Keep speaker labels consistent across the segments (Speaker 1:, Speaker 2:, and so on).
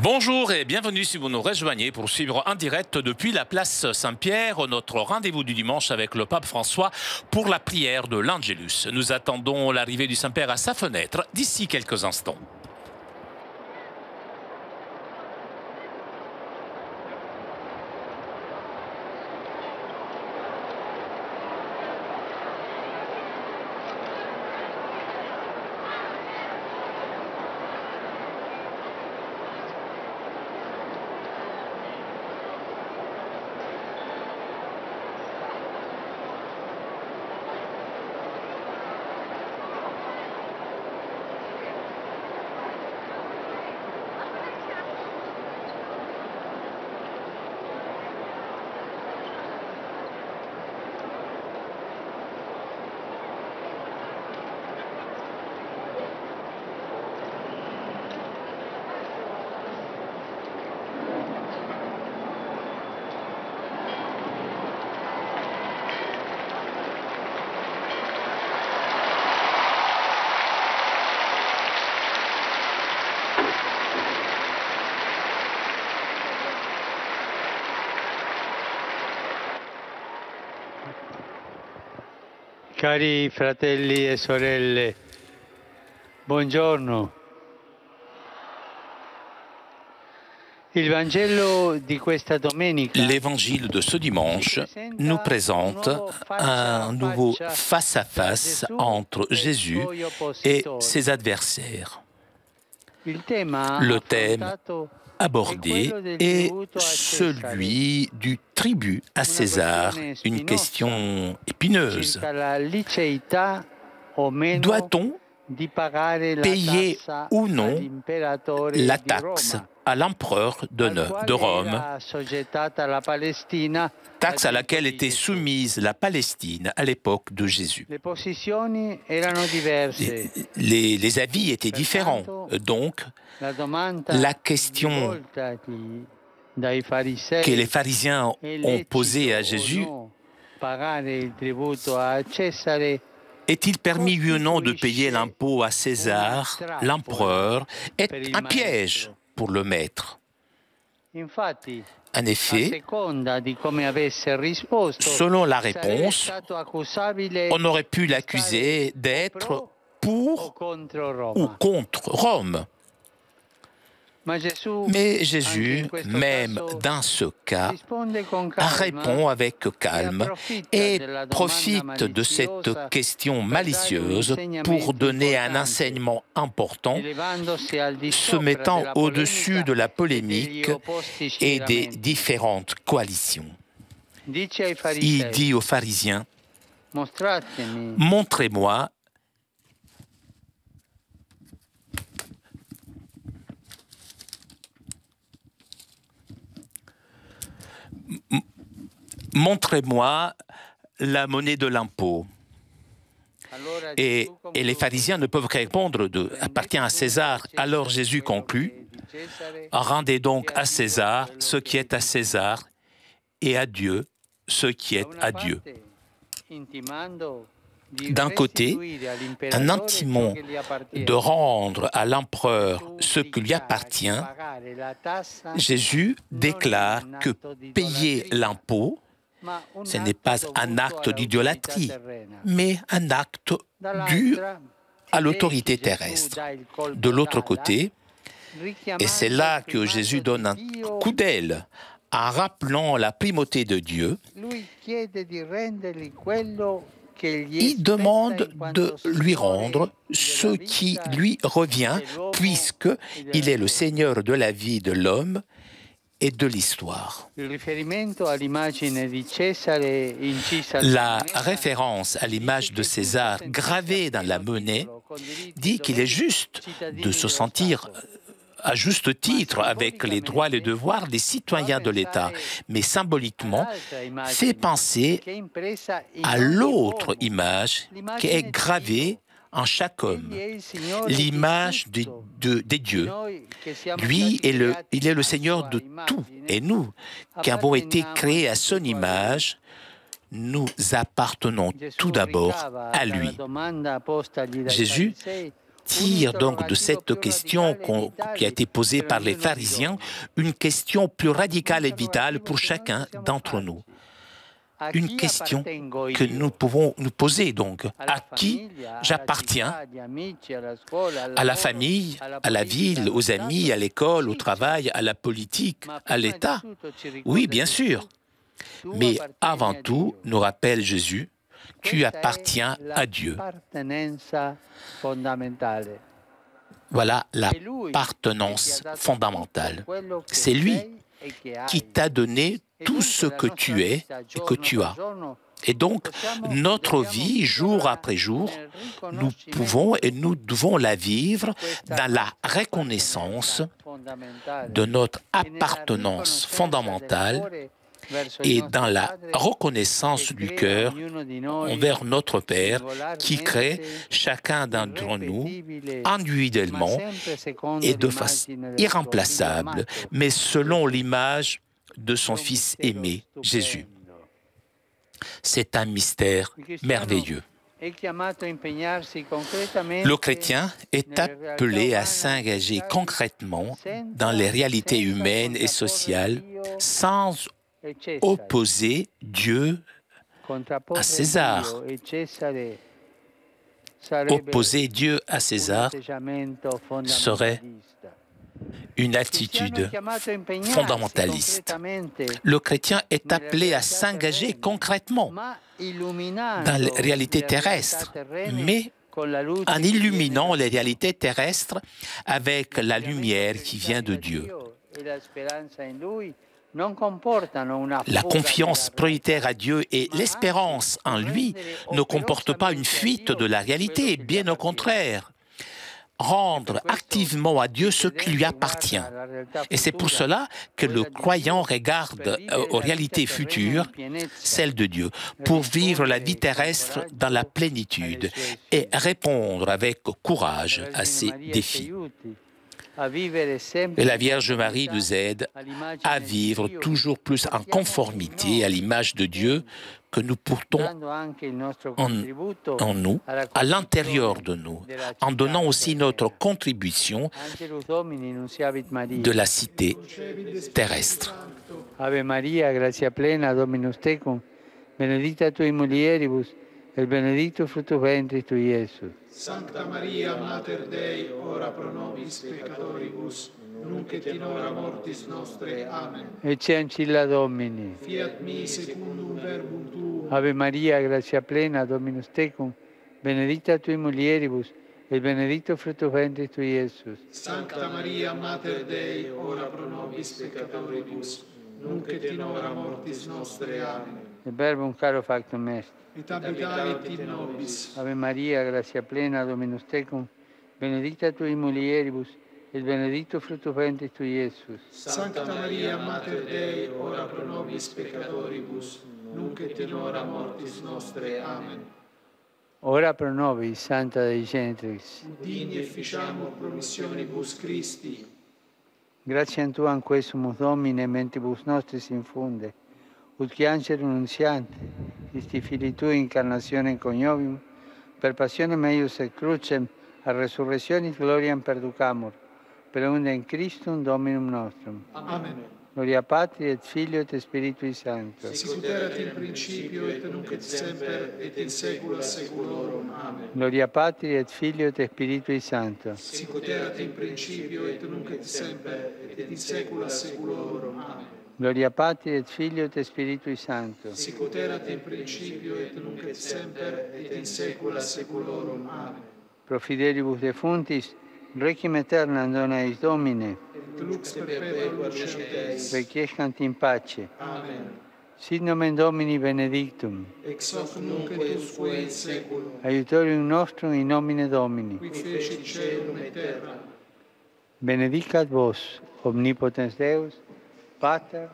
Speaker 1: Bonjour et bienvenue si vous nous rejoignez pour suivre en direct depuis la place Saint-Pierre notre rendez-vous du dimanche avec le pape François pour la prière de l'Angélus. Nous attendons l'arrivée du Saint-Père à sa fenêtre d'ici quelques instants.
Speaker 2: Cari fratelli e sorelle, buongiorno. Il Vangelo di questa domenica
Speaker 1: L'évangile de ce dimanche nous présente un nouveau face-à-face entre Jésus et ses adversaires. Le thème abordé est celui du tribut à César, une question épineuse. Doit-on payer ou non la taxe à l'empereur de Rome, taxe à laquelle était soumise la Palestine à l'époque de Jésus? Les avis étaient différents, donc la question que les pharisiens ont posée à Jésus: est-il permis oui ou non de payer l'impôt à César, l'empereur, est un piège pour le maître. En effet, selon la réponse, on aurait pu l'accuser d'être pour ou contre Rome. Mais Jésus, même dans ce cas, répond avec calme et profite de cette question malicieuse pour donner un enseignement important, se mettant au-dessus de la polémique et des différentes coalitions. Il dit aux pharisiens: montrez-moi la monnaie de l'impôt. Et les pharisiens ne peuvent répondre appartient à César. Alors Jésus conclut: rendez donc à César ce qui est à César et à Dieu ce qui est à Dieu. D'un côté, en intimant de rendre à l'empereur ce qui lui appartient, Jésus déclare que payer l'impôt, ce n'est pas un acte d'idolâtrie, mais un acte dû à l'autorité terrestre. De l'autre côté, et c'est là que Jésus donne un coup d'aile en rappelant la primauté de Dieu, il demande de lui rendre ce qui lui revient, puisqu'il est le Seigneur de la vie de l'homme et de l'histoire. La référence à l'image de César gravée dans la monnaie dit qu'il est juste de se sentir à juste titre avec les droits et les devoirs des citoyens de l'État, mais symboliquement fait penser à l'autre image qui est gravée en chaque homme, l'image des dieux. Lui, il est le Seigneur de tout, et nous, qui avons été créés à son image, nous appartenons tout d'abord à lui. Jésus sortir donc de cette question qui a été posée par les pharisiens, une question plus radicale et vitale pour chacun d'entre nous. Une question que nous pouvons nous poser donc. À qui j'appartiens? À la famille, à la ville, aux amis, à l'école, au travail, à la politique, à l'État? Oui, bien sûr. Mais avant tout, nous rappelle Jésus, tu appartiens à Dieu. Voilà l'appartenance fondamentale. C'est lui qui t'a donné tout ce que tu es et que tu as. Et donc, notre vie, jour après jour, nous pouvons et nous devons la vivre dans la reconnaissance de notre appartenance fondamentale et dans la reconnaissance du cœur envers notre Père qui crée chacun d'entre nous individuellement et de façon irremplaçable, mais selon l'image de son Fils aimé, Jésus. C'est un mystère merveilleux. Le chrétien est appelé à s'engager concrètement dans les réalités humaines et sociales sans opposer Dieu à César. Opposer Dieu à César serait une attitude fondamentaliste. Le chrétien est appelé à s'engager concrètement dans les réalités terrestres, mais en illuminant les réalités terrestres avec la lumière qui vient de Dieu. La confiance prioritaire à Dieu et l'espérance en lui ne comportent pas une fuite de la réalité, bien au contraire. Rendre activement à Dieu ce qui lui appartient. Et c'est pour cela que le croyant regarde aux réalités futures, celles de Dieu, pour vivre la vie terrestre dans la plénitude et répondre avec courage à ces défis. Et la Vierge Marie nous aide à vivre toujours plus en conformité à l'image de Dieu que nous portons en nous, à l'intérieur de nous, en donnant aussi notre contribution de la cité terrestre.
Speaker 2: Ave Maria, gratia plena, Dominus tecum, benedicta tui mulieribus, et benedictus fructus ventris tui, Iesus.
Speaker 3: Sancta Maria, Mater Dei, ora pro nobis peccatoribus, nunc et in hora mortis nostre. Amen.
Speaker 2: Ecce ancilla Domini.
Speaker 3: Fiat mi secundum verbum tuum.
Speaker 2: Ave Maria, gratia plena, Dominus tecum, benedicta tui mulieribus, et benedictus fructus ventris tui, Iesus.
Speaker 3: Sancta Maria, Mater Dei, ora pro nobis peccatoribus, nunc et in hora mortis nostre. Amen.
Speaker 2: Il Verbum caro factum est.
Speaker 3: Et habitavit in nobis.
Speaker 2: Ave Maria, gratia plena, Dominus tecum, benedicta tui mulieribus, et benedictus fructus ventris tui, Iesus.
Speaker 3: Sancta Maria, Mater Dei, ora pro nobis peccatoribus, nunc et in hora mortis nostre. Amen.
Speaker 2: Ora pro nobis, Santa Dei Genitrix.
Speaker 3: Udini efficiamur promissionibus Christi.
Speaker 2: Gratiam Tuam quesumus Domine, mentibus nostris infunde, ut qui angelum nuntiante, Christi Filii Tui incarnationem coniovium, per passionem eius et crucem, a resurrectionis gloriam perducamur, per undem Christum Dominum nostrum.
Speaker 3: Amen.
Speaker 2: Gloria Patri et Filio et Spiritui Sancto.
Speaker 3: Sicut erat in principio et nunc et semper et in saecula saeculorum. Amen.
Speaker 2: Gloria Patri et Filio et Spiritui Sancto.
Speaker 3: Sicut erat in principio et nunc et semper et in saecula saeculorum. Amen.
Speaker 2: Gloria Patri et Filio et Spiritui Sancto.
Speaker 3: Sicut erat in principio et nunc et semper et in saecula saeculorum. Amen.
Speaker 2: Pro fidelibus defuntis, requiem aeternam dona eis Domine,
Speaker 3: Et lux perpetua lucem Deis.
Speaker 2: requiescant in pace.
Speaker 3: Amen.
Speaker 2: Sit nomen Domini benedictum,
Speaker 3: Ex hoc nunc et usque in saeculum.
Speaker 2: aiutorium nostrum in nomine Domini.
Speaker 3: Qui fecit caelum et terra.
Speaker 2: Benedicat vos, omnipotens Deus, Pater,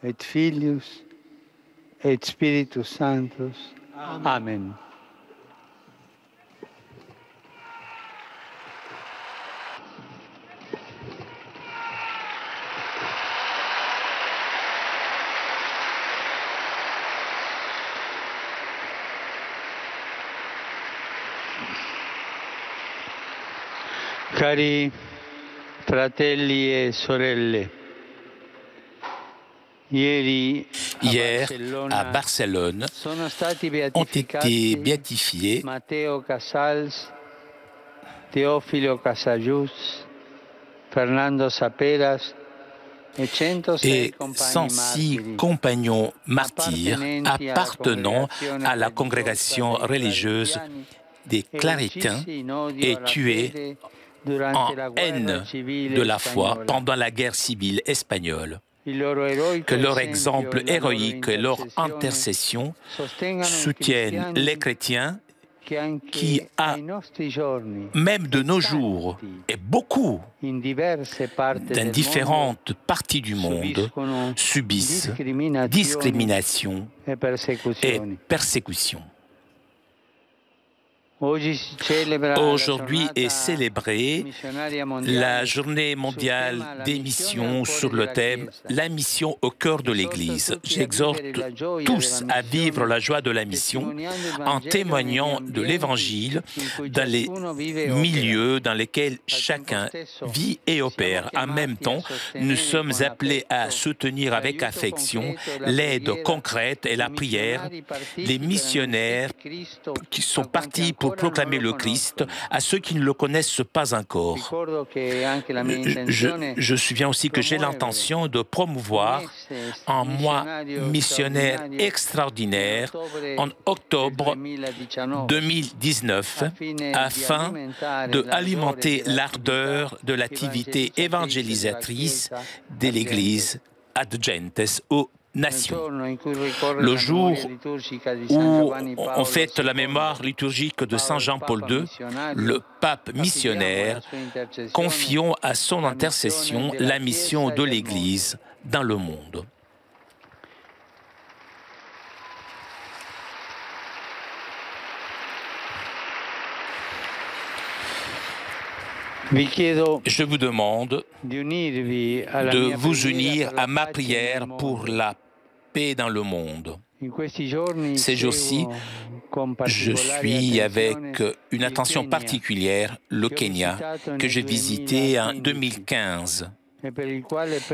Speaker 2: et Filius, et Spiritus Sanctus. Amen. Cari fratelli e sorelle, Hier,
Speaker 1: à Barcelone, ont été béatifiés
Speaker 2: Matteo Casals, Teófilo Casajus, Fernando Saperas et
Speaker 1: 106 compagnons martyrs appartenant à la congrégation religieuse des Claritains et tués en haine de la foi pendant la guerre civile espagnole. Que leur exemple héroïque et leur intercession soutiennent les chrétiens qui, même de nos jours, et beaucoup dans différentes parties du monde, subissent discrimination et persécution. Aujourd'hui est célébrée la journée mondiale des missions sur le thème « La mission au cœur de l'Église ». J'exhorte tous à vivre la joie de la mission en témoignant de l'Évangile dans les milieux dans lesquels chacun vit et opère. En même temps, nous sommes appelés à soutenir avec affection l'aide concrète et la prière des missionnaires qui sont partis pour proclamer le Christ à ceux qui ne le connaissent pas encore. Je souviens aussi que j'ai l'intention de promouvoir un mois missionnaire extraordinaire en octobre 2019 afin d'alimenter l'ardeur de l'activité évangélisatrice de l'Église Ad Gentes aux Nations. Le jour où on fête la mémoire liturgique de Saint Jean-Paul II, le pape missionnaire, confiant à son intercession la mission de l'Église dans le monde. Je vous demande de vous unir à ma prière pour la paix dans le monde. Ces jours-ci, je suis avec une attention particulière le Kenya, que j'ai visité en 2015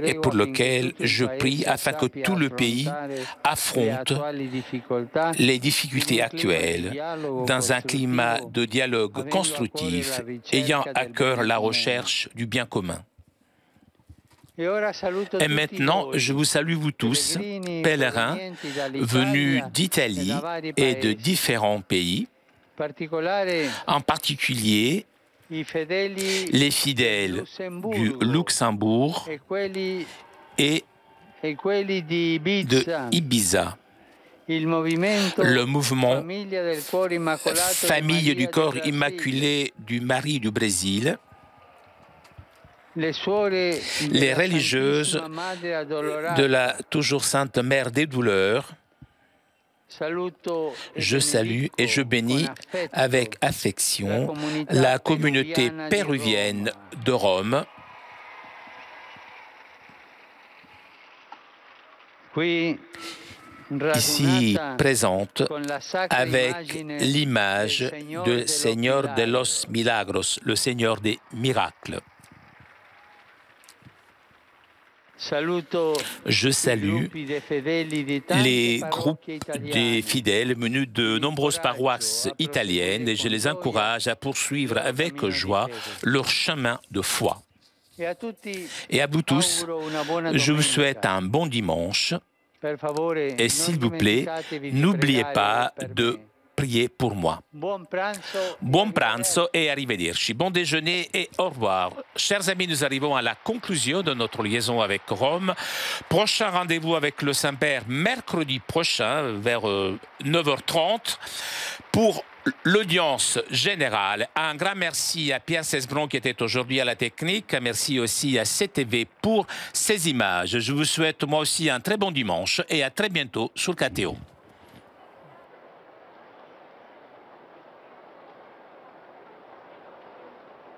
Speaker 1: et pour lequel je prie afin que tout le pays affronte les difficultés actuelles dans un climat de dialogue constructif, ayant à cœur la recherche du bien commun. Et maintenant, je vous salue vous tous, pèlerins, venus d'Italie et de différents pays, en particulier les fidèles du Luxembourg et de Ibiza. Le mouvement Famille du corps immaculé du Marie du Brésil, les religieuses de la toujours sainte Mère des douleurs, je salue et je bénis avec affection la communauté péruvienne de Rome, ici présente avec l'image du Seigneur de los Milagros, le Seigneur des miracles. Je salue les groupes des fidèles venus de nombreuses paroisses italiennes et je les encourage à poursuivre avec joie leur chemin de foi. Et à vous tous, je vous souhaite un bon dimanche et s'il vous plaît, n'oubliez pas de prier pour moi. Buon pranzo et arrivederci. Bon déjeuner et au revoir. Chers amis, nous arrivons à la conclusion de notre liaison avec Rome. Prochain rendez-vous avec le Saint-Père mercredi prochain vers 9h30 pour l'audience générale. Un grand merci à Pierre Cesbron qui était aujourd'hui à la technique. Merci aussi à CTV pour ces images. Je vous souhaite moi aussi un très bon dimanche et à très bientôt sur KTO.